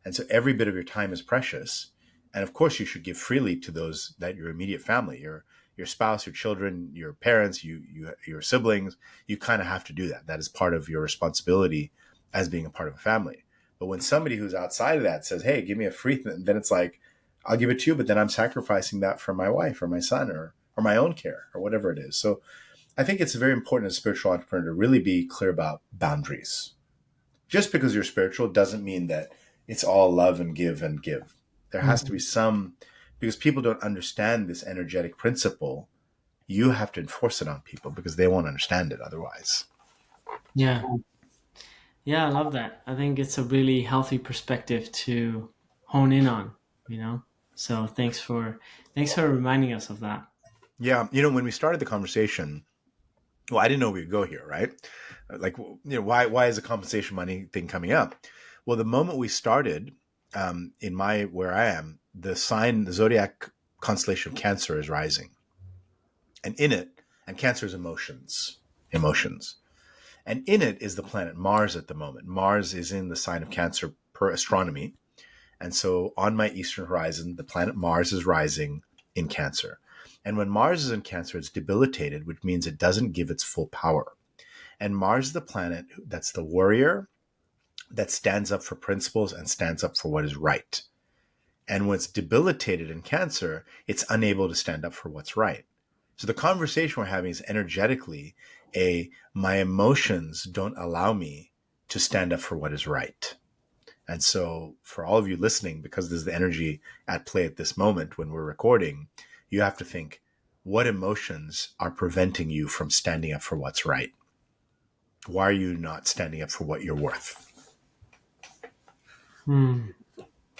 B: And so every bit of your time is precious. And of course you should give freely to those that your immediate family, your spouse, your children, your parents, your siblings. You kind of have to do that. That is part of your responsibility as being a part of a family. But when somebody who's outside of that says, hey, give me a free thing, then it's like, I'll give it to you, but then I'm sacrificing that for my wife or my son or my own care or whatever it is. So I think it's very important as a spiritual entrepreneur to really be clear about boundaries. Just because you're spiritual doesn't mean that it's all love and give and give. There has to be some, because people don't understand this energetic principle, you have to enforce it on people because they won't understand it otherwise.
A: Yeah. Yeah, I love that. I think it's a really healthy perspective to hone in on, you know? So thanks for reminding us of that.
B: Yeah. You know, when we started the conversation, well, I didn't know we would go here, right? Like, you know, why is the compensation money thing coming up? Well, the moment we started, where I am, the zodiac constellation of Cancer is rising. And in it, and Cancer is emotions. And in it is the planet Mars at the moment. Mars is in the sign of Cancer per astronomy. And so on my eastern horizon, the planet Mars is rising in Cancer. And when Mars is in Cancer, it's debilitated, which means it doesn't give its full power. And Mars is the planet that's the warrior that stands up for principles and stands up for what is right. And when it's debilitated in Cancer, it's unable to stand up for what's right. So the conversation we're having is energetically my emotions don't allow me to stand up for what is right. And so for all of you listening, because there's the energy at play at this moment when we're recording, you have to think, what emotions are preventing you from standing up for what's right? Why are you not standing up for what you're worth?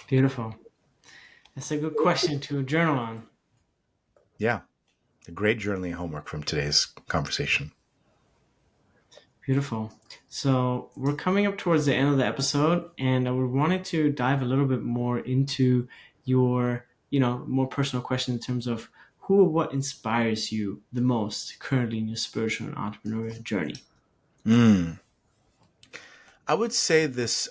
A: Beautiful. That's a good question to journal on.
B: Yeah, a great journaling homework from today's conversation.
A: Beautiful. So we're coming up towards the end of the episode, and I wanted to dive a little bit more into your, more personal question in terms of who or what inspires you the most currently in your spiritual and entrepreneurial journey.
B: I would say this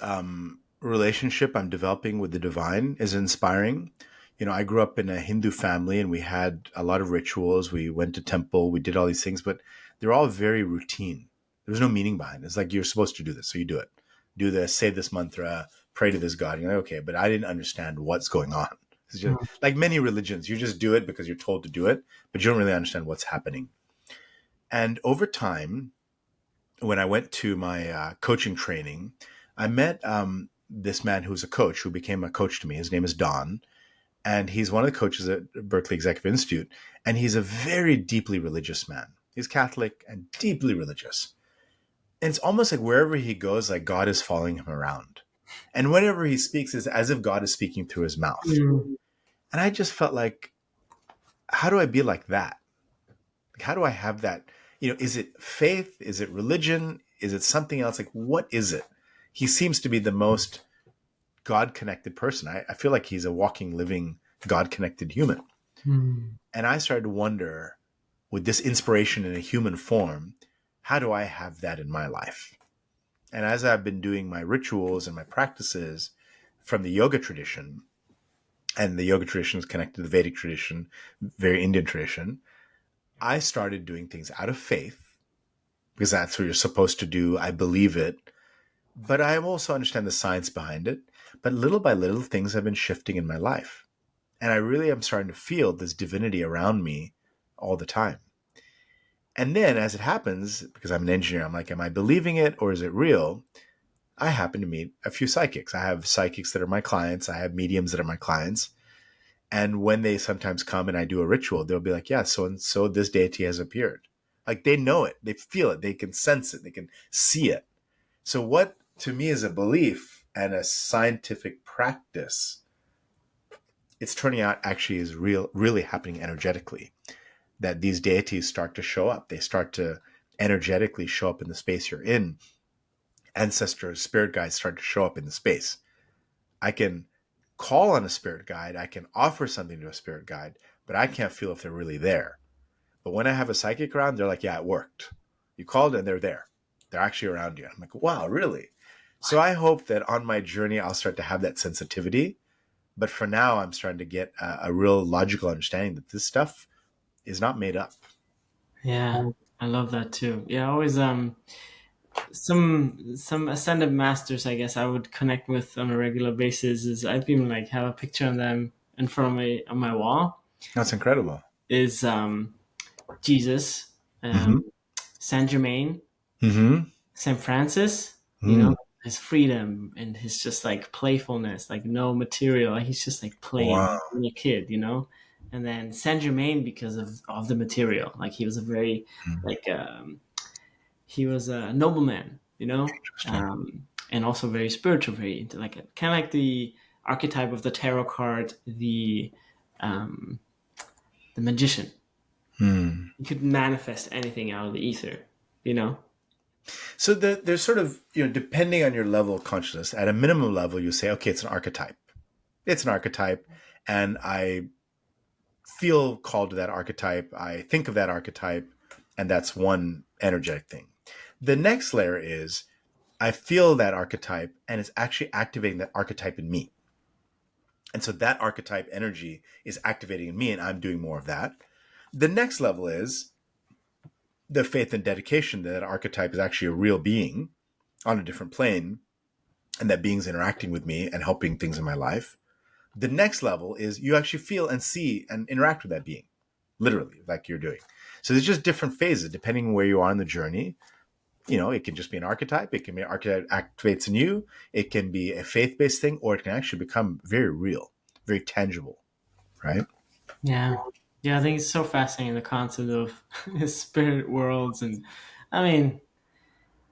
B: relationship I'm developing with the divine is inspiring. You know, I grew up in a Hindu family and we had a lot of rituals. We went to temple, we did all these things, but they're all very routine. There was no meaning behind it. It's like, you're supposed to do this, so you do it. Do this, say this mantra, pray to this God. You're like, okay, but I didn't understand what's going on. It's just like many religions, you just do it because you're told to do it, but you don't really understand what's happening. And over time, when I went to my coaching training, I met this man who's a coach who became a coach to me. His name is Don. And he's one of the coaches at Berkeley Executive Institute. And he's a very deeply religious man. He's Catholic and deeply religious. And it's almost like wherever he goes, like God is following him around. And whenever he speaks, it's as if God is speaking through his mouth. And I just felt like, how do I be like that? Like, how do I have that? You know, is it faith? Is it religion? Is it something else? Like, what is it? He seems to be the most God-connected person. I feel like he's a walking, living, God-connected human. And I started to wonder, with this inspiration in a human form, how do I have that in my life? And as I've been doing my rituals and my practices from the yoga tradition, and the yoga tradition is connected to the Vedic tradition, very Indian tradition, I started doing things out of faith because that's what you're supposed to do. I believe it. But I also understand the science behind it. But little by little, things have been shifting in my life. And I really am starting to feel this divinity around me all the time. And then as it happens, because I'm an engineer, I'm like, am I believing it or is it real? I happen to meet a few psychics. I have psychics that are my clients. I have mediums that are my clients. And when they sometimes come and I do a ritual, they'll be like, yeah, so and so this deity has appeared. Like, they know it. They feel it. They can sense it. They can see it. So what to me as a belief and a scientific practice, it's turning out actually is really happening energetically, that these deities start to show up. They start to energetically show up in the space you're in. Ancestors, spirit guides start to show up in the space. I can call on a spirit guide. I can offer something to a spirit guide, but I can't feel if they're really there. But when I have a psychic around, they're like, yeah, it worked. You called and they're there. They're actually around you. I'm like, wow, really? So I hope that on my journey, I'll start to have that sensitivity. But for now, I'm starting to get a real logical understanding that this stuff is not made up.
A: Yeah, I love that too. Yeah, always some ascended masters, I guess, I would connect with on a regular basis. Is I've even like have a picture of them in front of me on my wall.
B: That's incredible.
A: Is Jesus,
B: Mm-hmm.
A: Saint Germain,
B: Mm-hmm.
A: Saint Francis. You
B: Mm.
A: know, his freedom and his just like playfulness, like no material. Like he's just like playing
B: Wow.
A: like a kid, you know. And then Saint Germain because of the material. Like he was a very like he was a nobleman, you know,
B: Interesting.
A: and also very spiritual, very into like kind of like the archetype of the tarot card, um, the magician.
B: Hmm.
A: You could manifest anything out of the ether, you know.
B: So there's sort of, depending on your level of consciousness, at a minimum level, you say, okay, it's an archetype. It's an archetype. And I feel called to that archetype. I think of that archetype. And that's one energetic thing. The next layer is I feel that archetype and it's actually activating that archetype in me. And so that archetype energy is activating in me and I'm doing more of that. The next level is the faith and dedication that that archetype is actually a real being on a different plane and that being's interacting with me and helping things in my life. The next level is you actually feel and see and interact with that being, literally, like you're doing. So there's just different phases depending on where you are in the journey. It can just be an archetype. It can be an archetype activates in you. It can be a faith-based thing, or it can actually become very real, very tangible, right?
A: Yeah, yeah. I think it's so fascinating the concept of spirit worlds, and I mean,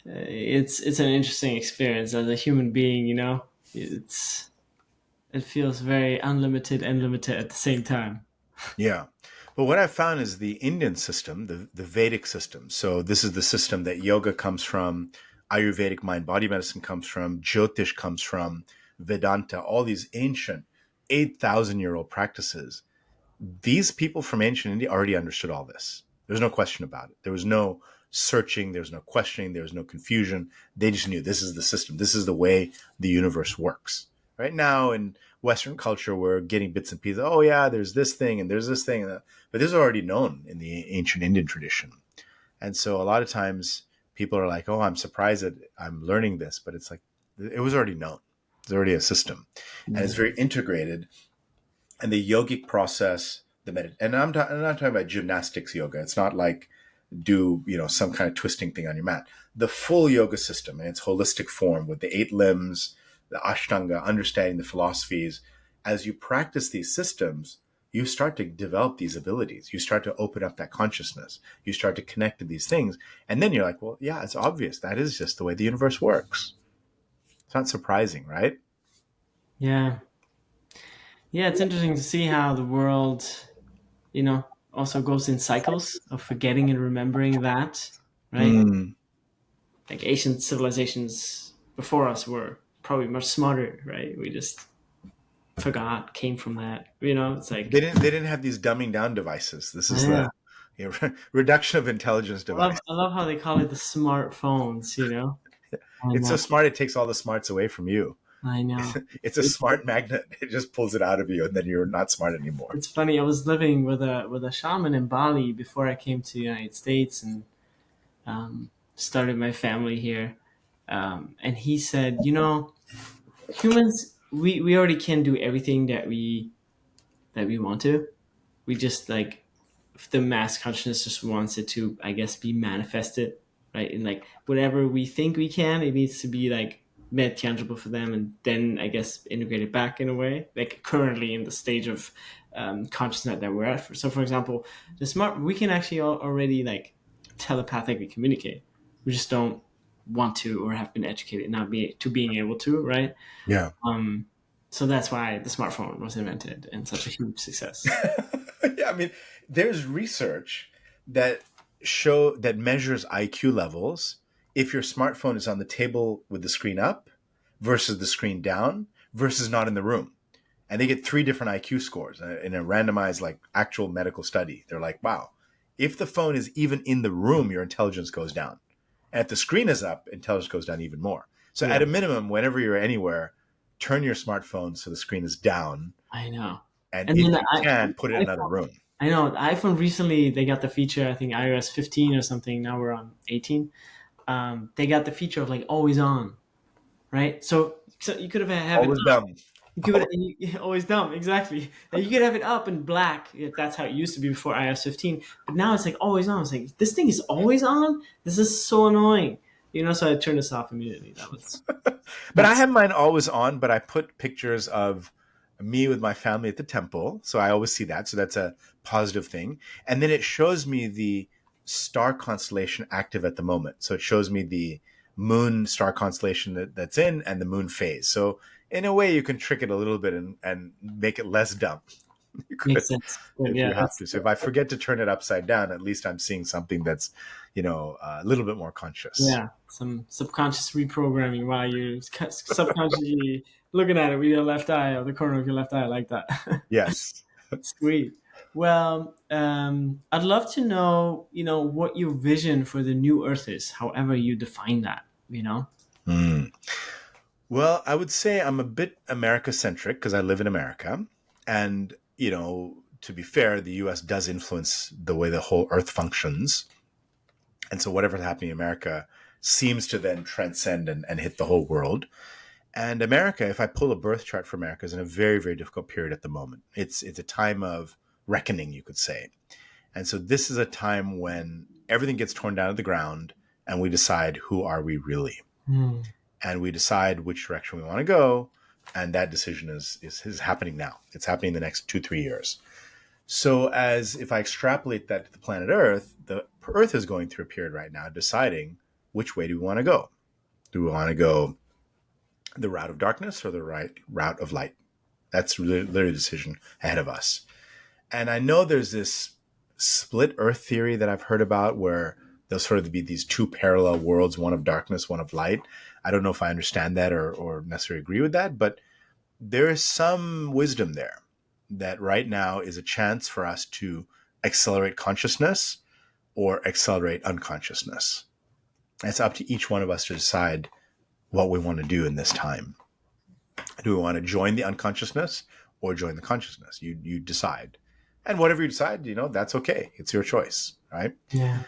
A: it's an interesting experience as a human being. You know, it feels very unlimited and limited at the same time.
B: Yeah. But what I've found is the Indian system, the Vedic system. So this is the system that yoga comes from, Ayurvedic mind body medicine comes from, Jyotish comes from, Vedanta, all these ancient 8,000-year-old practices. These people from ancient India already understood all this. There's no question about it. There was no searching, there was no questioning, there was no confusion. They just knew this is the system, this is the way the universe works. Right now in Western culture, we're getting bits and pieces. Oh yeah, there's this thing and there's this thing, but this is already known in the ancient Indian tradition. And so a lot of times people are like, "Oh, I'm surprised that I'm learning this," but it's like it was already known. It's already a system, and it's very integrated. And the yogic process, and I'm not talking about gymnastics yoga. It's not like do some kind of twisting thing on your mat. The full yoga system in its holistic form with the 8 limbs, the ashtanga, understanding the philosophies. As you practice these systems, you start to develop these abilities. You start to open up that consciousness. You start to connect to these things. And then you're like, well, yeah, it's obvious. That is just the way the universe works. It's not surprising, right?
A: Yeah, yeah. It's interesting to see how the world, you know, also goes in cycles of forgetting and remembering that, right?
B: Mm.
A: Like ancient civilizations before us were probably much smarter, right? We just forgot, came from that. You know, it's
B: They
A: like,
B: didn't have these dumbing down devices. This is
A: yeah.
B: the reduction of intelligence device.
A: I love how they call it the smartphones, you know? And
B: It's so smart it takes all the smarts away from you.
A: I know.
B: It's a smart magnet. It just pulls it out of you, and then you're not smart anymore.
A: It's funny. I was living with a shaman in Bali before I came to the United States and started my family here. And he said, you know, humans, we already can do everything that we want to. We just like if the mass consciousness just wants it to, I guess, be manifested, right? And like whatever we think we can, it needs to be like made tangible for them, and then I guess integrated back in a way. Like currently in the stage of consciousness that we're at. So, for example, we can actually already like telepathically communicate. We just don't. want to or have been educated not to being able to, right?
B: Yeah.
A: So that's why the smartphone was invented and such a huge success.
B: Yeah, I mean, there's research that measures IQ levels if your smartphone is on the table with the screen up versus the screen down versus not in the room. And they get 3 different IQ scores in a randomized, like, actual medical study. They're like, wow, if the phone is even in the room, your intelligence goes down. And if the screen is up, intelligence goes down even more. So
A: Yeah,
B: at a minimum, whenever you're anywhere, turn your smartphone so the screen is down.
A: I know.
B: And
A: And then
B: if you can, put it in another
A: iPhone,
B: room.
A: I know the iPhone recently they got the feature. I think iOS 15 or something. Now we're on 18. They got the feature of like always on, right? So you could have it
B: Always dumb.
A: you could always dumb, exactly. Like, you could have it up in black. That's how it used to be before iOS 15. But now it's like always on. It's like this thing is always on. This is so annoying. So I turned this off immediately.
B: But I
A: That's
B: have mine always on, but I put pictures of me with my family at the temple. So I always see that. So that's a positive thing. And then it shows me the star constellation active at the moment. So it shows me the moon star constellation that's in and the moon phase. So in a way, you can trick it a little bit and make it less dumb. You could,
A: makes sense. Good.
B: if
A: Yeah,
B: you have to. So if I forget to turn it upside down, at least I'm seeing something that's, a little bit more conscious.
A: yeah. Some subconscious reprogramming while you're subconsciously looking at it with your left eye or the corner of your left eye like that.
B: Yes.
A: Sweet. Well, I'd love to know, what your vision for the new Earth is, however you define that.
B: Mm. Well, I would say I'm a bit America centric because I live in America. And, to be fair, the US does influence the way the whole earth functions. And so whatever's happening in America seems to then transcend and hit the whole world. And America, if I pull a birth chart for America, is in a very, very difficult period at the moment. It's a time of reckoning, you could say. And so this is a time when everything gets torn down to the ground and we decide, who are we really?
A: Hmm.
B: And we decide which direction we want to go. And that decision is happening now. It's happening in the next 2-3 years. So as if I extrapolate that to the planet Earth, the Earth is going through a period right now deciding, which way do we want to go? Do we want to go the route of darkness or the right route of light? That's really literally the decision ahead of us. And I know there's this split Earth theory that I've heard about where there'll sort of be these 2 parallel worlds, one of darkness, one of light. I don't know if I understand that or necessarily agree with that, but there is some wisdom there that right now is a chance for us to accelerate consciousness or accelerate unconsciousness. It's up to each one of us to decide what we want to do in this time. Do we want to join the unconsciousness or join the consciousness? You decide. And whatever you decide, that's okay. It's your choice, right?
A: Yeah.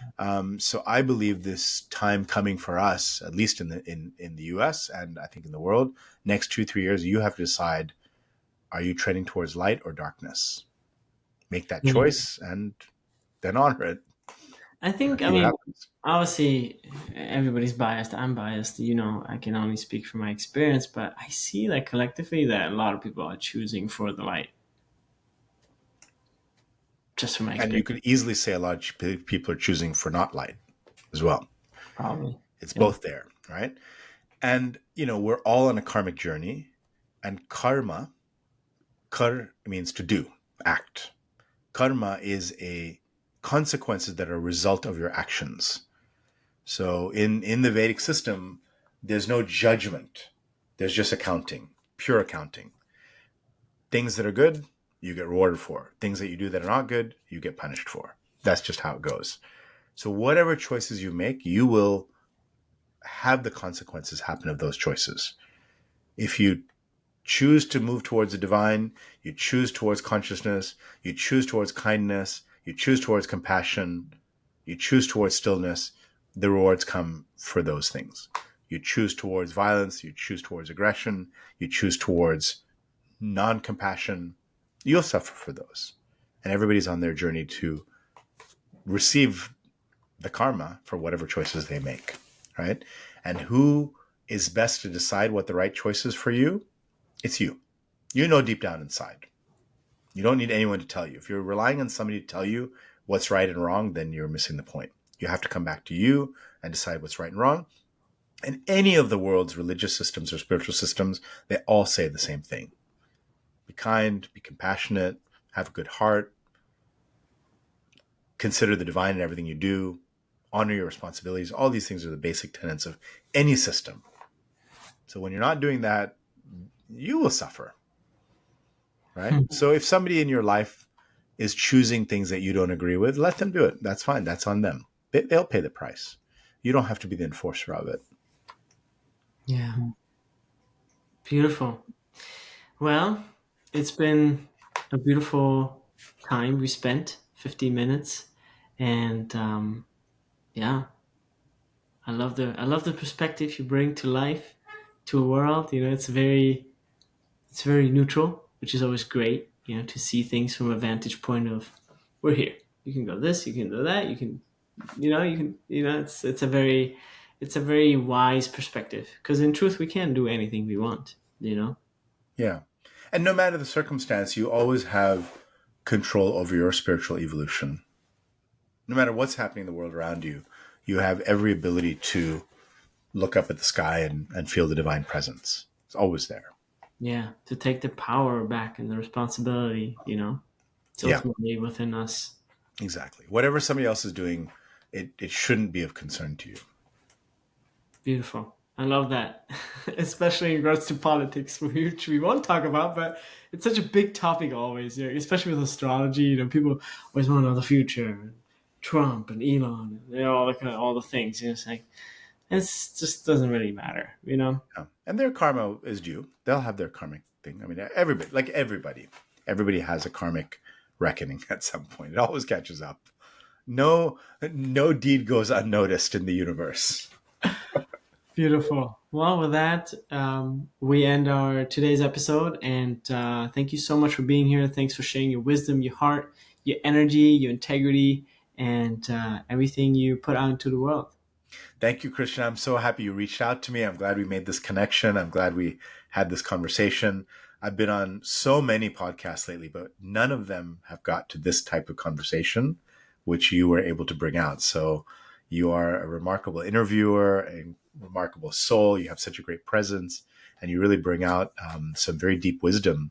B: So I believe this time coming for us, at least in the US and I think in the world, next 2-3 years, you have to decide, are you trending towards light or darkness? Make that
A: Yeah.
B: choice and then honor it.
A: I think,
B: See what happens.
A: obviously everybody's biased. I'm biased. I can only speak from my experience, but I see like collectively that a lot of people are choosing for the light. Just from my
B: And you
A: experience,
B: could easily say a lot of people are choosing for not light as well.
A: probably.
B: It's
A: Yeah.
B: both there, right? And, we're all on a karmic journey, and kar means to do, act. Karma is a consequences that are a result of your actions. So in the Vedic system, there's no judgment. There's just accounting, pure accounting. Things that are good, you get rewarded for. Things that you do that are not good, you get punished for. That's just how it goes. So whatever choices you make, you will have the consequences happen of those choices. If you choose to move towards the divine, you choose towards consciousness, you choose towards kindness, you choose towards compassion, you choose towards stillness, the rewards come for those things. You choose towards violence, you choose towards aggression, you choose towards non-compassion, you'll suffer for those. And everybody's on their journey to receive the karma for whatever choices they make, right? And who is best to decide what the right choice is for you? It's you. You know deep down inside. You don't need anyone to tell you. If you're relying on somebody to tell you what's right and wrong, then you're missing the point. You have to come back to you and decide what's right and wrong. And any of the world's religious systems or spiritual systems, they all say the same thing. Be kind, be compassionate, have a good heart, consider the divine in everything you do, honor your responsibilities. All these things are the basic tenets of any system. So when you're not doing that, you will suffer, right? So if somebody in your life is choosing things that you don't agree with, let them do it. That's fine. That's on them. They'll pay the price. You don't have to be the enforcer of it.
A: Yeah. Beautiful. Well, it's been a beautiful time we spent, 15 minutes. And yeah, I love the perspective you bring to life, to a world. It's very neutral, which is always great, to see things from a vantage point of we're here. You can go this, you can do that, it's a very wise perspective, because in truth we can do anything we want.
B: Yeah. And no matter the circumstance, you always have control over your spiritual evolution. No matter what's happening in the world around you, you have every ability to look up at the sky and feel the divine presence. It's always there.
A: Yeah, to take the power back and the responsibility, it's
B: Yeah,
A: ultimately within us.
B: exactly. Whatever somebody else is doing, it shouldn't be of concern to you.
A: Beautiful. I love that, especially in regards to politics, which we won't talk about, but it's such a big topic always, especially with astrology. People always want to know the future, Trump and Elon, and all the things. It's like it just doesn't really matter.
B: Yeah. And their karma is due. They'll have their karmic thing. I mean, everybody has a karmic reckoning at some point. It always catches up. No deed goes unnoticed in the universe.
A: Beautiful. Well, with that, we end our today's episode, and thank you so much for being here. Thanks for sharing your wisdom, your heart, your energy, your integrity, and everything you put out into the world.
B: Thank you, Christian. I'm so happy you reached out to me. I'm glad we made this connection. I'm glad we had this conversation. I've been on so many podcasts lately, but none of them have got to this type of conversation, which you were able to bring out. So you are a remarkable interviewer, a remarkable soul. You have such a great presence, and you really bring out some very deep wisdom.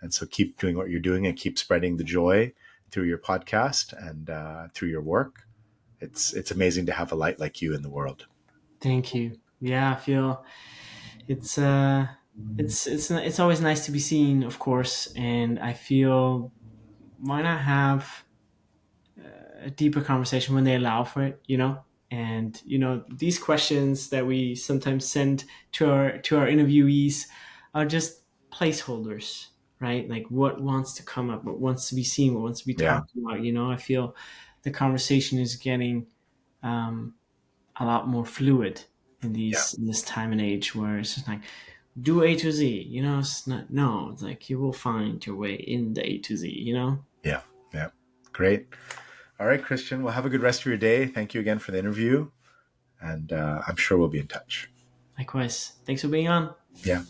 B: And so keep doing what you're doing and keep spreading the joy through your podcast and through your work. It's amazing to have a light like you in the world.
A: Thank you. Yeah, I feel it's it's always nice to be seen, of course, and I feel why not have a deeper conversation when they allow for it. And these questions that we sometimes send to our interviewees are just placeholders, right? Like what wants to come up, what wants to be seen, what wants to be
B: Yeah.
A: talked about. I feel the conversation is getting um, a lot more fluid
B: Yeah.
A: in this time and age, where it's just like do A to Z. It's not, no, it's like you will find your way in the A to Z.
B: Yeah. Yeah. Great. All right, Christian. Well, have a good rest of your day. Thank you again for the interview. And I'm sure we'll be in touch.
A: Likewise. Thanks for being on.
B: Yeah.